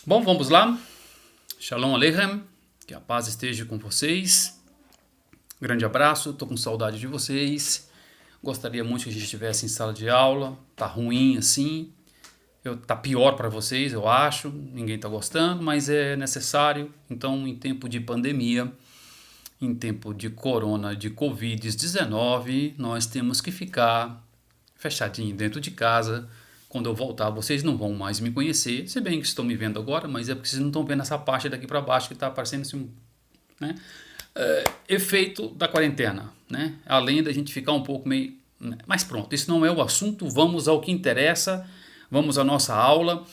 Bom, vamos lá. Shalom Aleichem, que a paz esteja com vocês. Grande abraço, tô com saudade de vocês. Gostaria muito que a gente estivesse em sala de aula. Tá ruim assim. Tá pior para vocês, eu acho. Ninguém tá gostando, mas é necessário. Então, em tempo de pandemia, em tempo de corona, de Covid-19, nós temos que ficar fechadinho dentro de casa. Quando eu voltar, vocês não vão mais me conhecer, se bem que estão me vendo agora, mas é porque vocês não estão vendo essa parte daqui para baixo que está aparecendo assim, né? Efeito da quarentena, né? Além da gente ficar um pouco meio... Mas pronto, isso não é o assunto, vamos ao que interessa, vamos à nossa aula.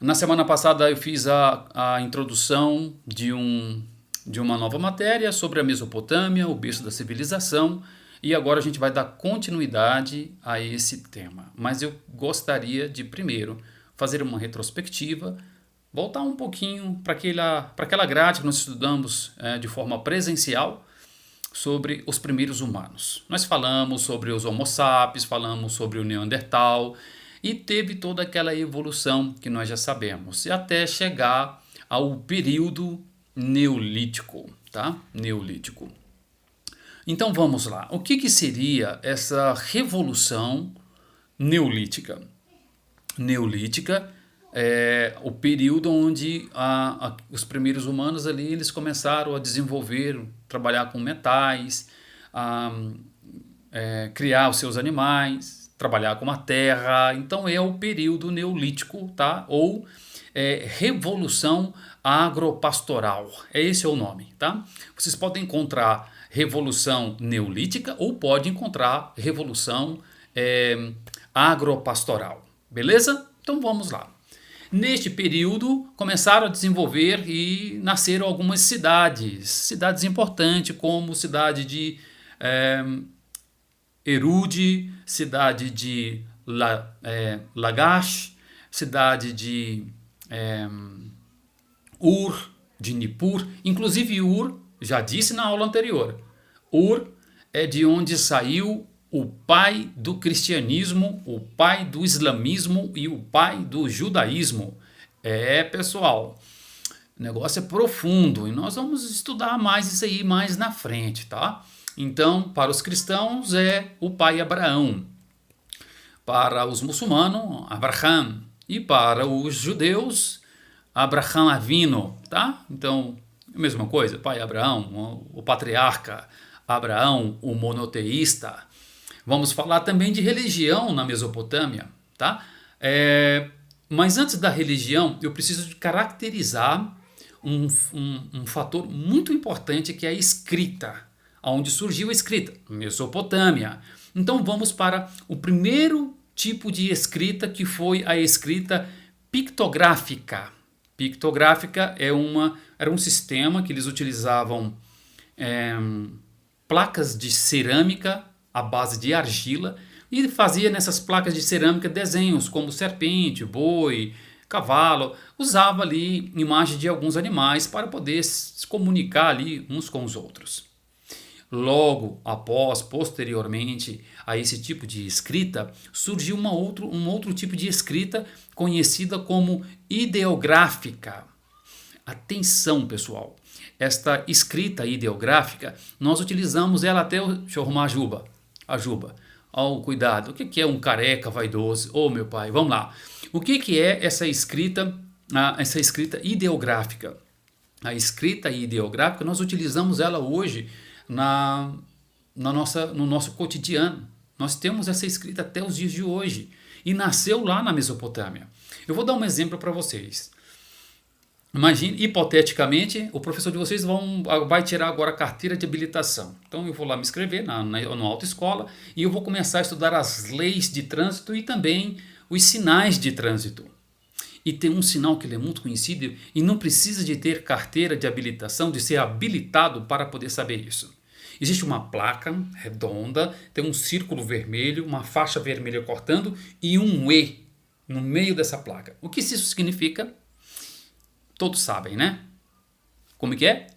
Na semana passada eu fiz a introdução de uma nova matéria sobre a Mesopotâmia, o berço da civilização, e agora a gente vai dar continuidade a esse tema. Mas eu gostaria de primeiro fazer uma retrospectiva, voltar um pouquinho para aquela grade que nós estudamos de forma presencial sobre os primeiros humanos. Nós falamos sobre os Homo sapiens, falamos sobre o Neandertal e teve toda aquela evolução que nós já sabemos, e até chegar ao período Neolítico, tá? Neolítico. Então vamos lá. O que seria essa revolução neolítica? Neolítica é o período onde os primeiros humanos ali eles começaram a desenvolver, trabalhar com metais, criar os seus animais, trabalhar com a terra. Então é o período neolítico, tá? Ou revolução agropastoral. Esse é o nome, tá? Vocês podem encontrar revolução neolítica ou pode encontrar revolução agropastoral. Beleza? Então vamos lá. Neste período começaram a desenvolver e nasceram algumas cidades importantes como cidade de Erude, cidade de Lagash, cidade de Ur, de Nippur. Inclusive Ur, já disse na aula anterior, Ur é de onde saiu o pai do cristianismo, o pai do islamismo e o pai do judaísmo. Pessoal, o negócio é profundo e nós vamos estudar mais isso aí mais na frente, tá? Então, para os cristãos é o pai Abraão, para os muçulmanos, Abraham, e para os judeus, Abraham Avino, tá? Então, a mesma coisa, pai Abraão, o patriarca Abraão, o monoteísta. Vamos falar também de religião na Mesopotâmia, tá? Mas antes da religião, eu preciso de caracterizar um fator muito importante que é a escrita. Onde surgiu a escrita? Mesopotâmia. Então vamos para o primeiro tipo de escrita, que foi a escrita pictográfica. Pictográfica era um sistema que eles utilizavam placas de cerâmica à base de argila e fazia nessas placas de cerâmica desenhos como serpente, boi, cavalo. Usava ali imagem de alguns animais para poder se comunicar ali uns com os outros. Logo após, posteriormente a esse tipo de escrita, surgiu um outro tipo de escrita conhecida como ideográfica. Atenção, pessoal, esta escrita ideográfica, nós utilizamos ela até... Deixa eu arrumar a juba. Oh, cuidado, o que é um careca vaidoso? Oh, meu pai, vamos lá. O que é essa escrita ideográfica? A escrita ideográfica, nós utilizamos ela hoje no nosso cotidiano. Nós temos essa escrita até os dias de hoje e nasceu lá na Mesopotâmia. Eu vou dar um exemplo para vocês. Imagine, hipoteticamente, o professor de vocês vai tirar agora a carteira de habilitação. Então eu vou lá me inscrever na autoescola e eu vou começar a estudar as leis de trânsito e também os sinais de trânsito. E tem um sinal que ele é muito conhecido e não precisa de ter carteira de habilitação, de ser habilitado para poder saber isso. Existe uma placa redonda, tem um círculo vermelho, uma faixa vermelha cortando e um E no meio dessa placa. O que isso significa? Todos sabem, né? Como que é?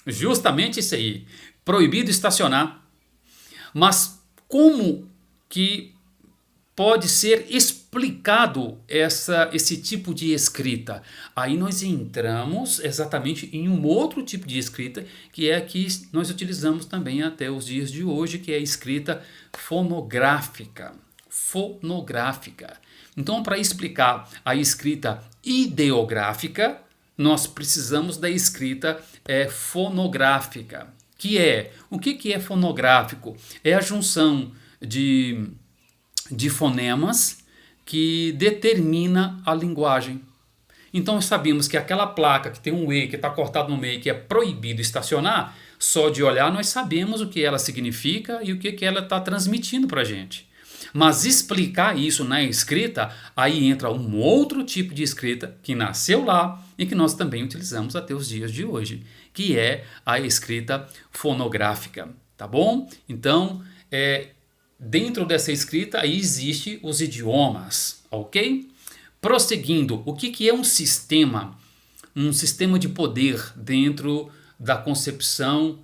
Justamente isso aí. Proibido estacionar. Mas como que pode ser explicado esse tipo de escrita. Aí nós entramos exatamente em um outro tipo de escrita, que é a que nós utilizamos também até os dias de hoje, que é a escrita fonográfica. Fonográfica. Então, para explicar a escrita ideográfica, nós precisamos da escrita fonográfica, o que é fonográfico? É a junção de fonemas que determina a linguagem. Então sabemos que aquela placa que tem um E que está cortado no meio, que é proibido estacionar, só de olhar nós sabemos o que ela significa e o que ela está transmitindo para a gente. Mas explicar isso na escrita, aí entra um outro tipo de escrita que nasceu lá e que nós também utilizamos até os dias de hoje, que é a escrita fonográfica, tá bom? Então, dentro dessa escrita aí existe os idiomas, ok? Prosseguindo, o que é um sistema? Um sistema de poder dentro da concepção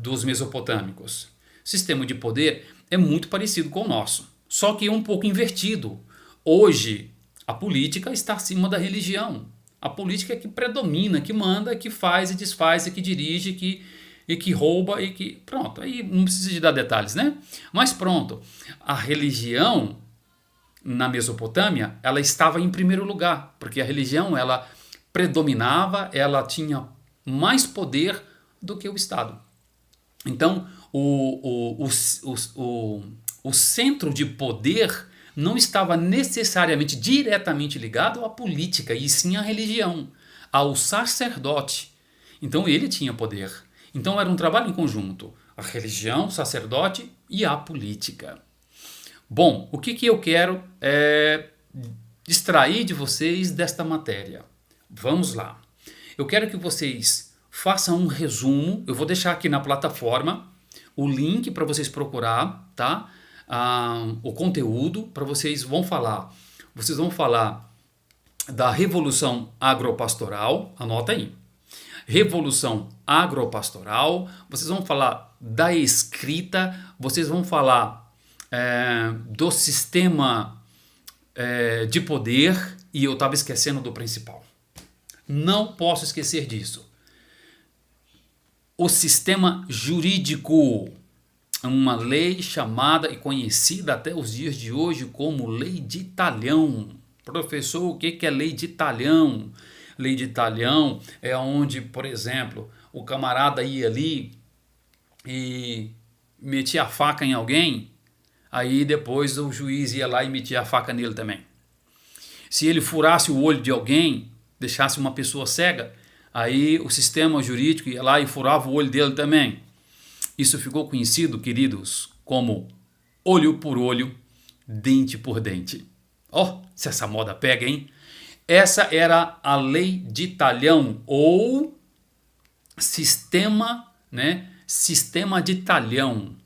dos mesopotâmicos. Sistema de poder é muito parecido com o nosso, só que um pouco invertido. Hoje, a política está acima da religião. A política é que predomina, que manda, que faz e desfaz, e que dirige, e que rouba, e que... Pronto, aí não precisa de dar detalhes, né? Mas pronto, a religião na Mesopotâmia, ela estava em primeiro lugar, porque a religião, ela predominava, ela tinha mais poder do que o Estado. Então, o centro de poder não estava necessariamente diretamente ligado à política, e sim à religião, ao sacerdote. Então ele tinha poder. Então era um trabalho em conjunto, a religião, o sacerdote e a política. Bom, o que eu quero extrair de vocês desta matéria? Vamos lá. Eu quero que vocês façam um resumo. Eu vou deixar aqui na plataforma o link para vocês procurar, tá? O conteúdo para vocês vão falar. Vocês vão falar da Revolução Agropastoral, anota aí. Revolução Agropastoral, vocês vão falar da escrita, vocês vão falar do sistema de poder, e eu estava esquecendo do principal. Não posso esquecer disso. O sistema jurídico, uma lei chamada e conhecida até os dias de hoje como Lei de Talhão. Professor, o que é Lei de Talhão? Lei de Talhão é onde, por exemplo, o camarada ia ali e metia a faca em alguém, aí depois o juiz ia lá e metia a faca nele também. Se ele furasse o olho de alguém, deixasse uma pessoa cega, aí o sistema jurídico ia lá e furava o olho dele também. Isso ficou conhecido, queridos, como olho por olho, dente por dente. Ó, se essa moda pega, hein? Essa era a Lei de Talhão, ou sistema, né? Sistema de Talhão,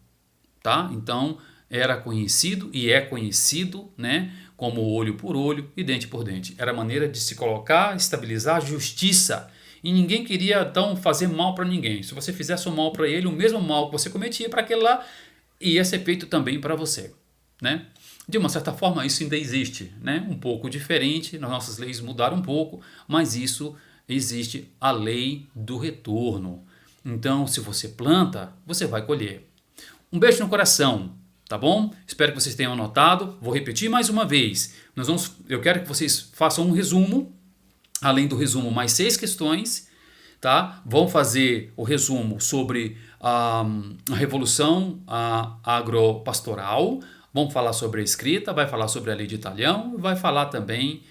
tá? Então, era conhecido e é conhecido, né? Como olho por olho e dente por dente. Era a maneira de se colocar, estabilizar a justiça. E ninguém queria, então, fazer mal para ninguém. Se você fizesse um mal para ele, o mesmo mal que você cometia para aquele lá, ia ser feito também para você, né? De uma certa forma, isso ainda existe, né? Um pouco diferente, as nossas leis mudaram um pouco, mas isso existe, a lei do retorno. Então, se você planta, você vai colher. Um beijo no coração, tá bom? Espero que vocês tenham anotado. Vou repetir mais uma vez. Eu quero que vocês façam um resumo, além do resumo, mais 6 questões, tá? Vão fazer o resumo sobre a Revolução Agropastoral, vão falar sobre a escrita, vai falar sobre a Lei de Talhão, vai falar também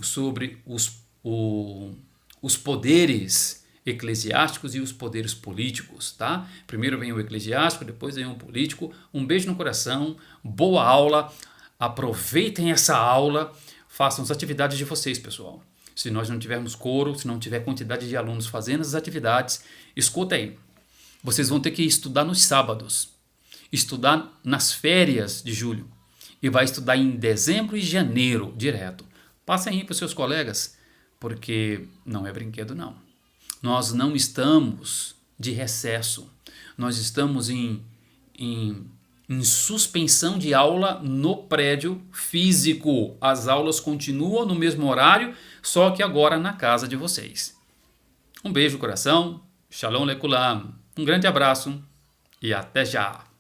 sobre os poderes eclesiásticos e os poderes políticos, tá? Primeiro vem o eclesiástico, depois vem o político. Um beijo no coração, boa aula, aproveitem essa aula, façam as atividades de vocês, pessoal. Se nós não tivermos coro, se não tiver quantidade de alunos fazendo as atividades, escuta aí. Vocês vão ter que estudar nos sábados, estudar nas férias de julho e vai estudar em dezembro e janeiro direto. Passem aí para os seus colegas, porque não é brinquedo não. Nós não estamos de recesso, nós estamos em em suspensão de aula no prédio físico. As aulas continuam no mesmo horário, só que agora na casa de vocês. Um beijo no coração, Shalom Lekulam, um grande abraço e até já!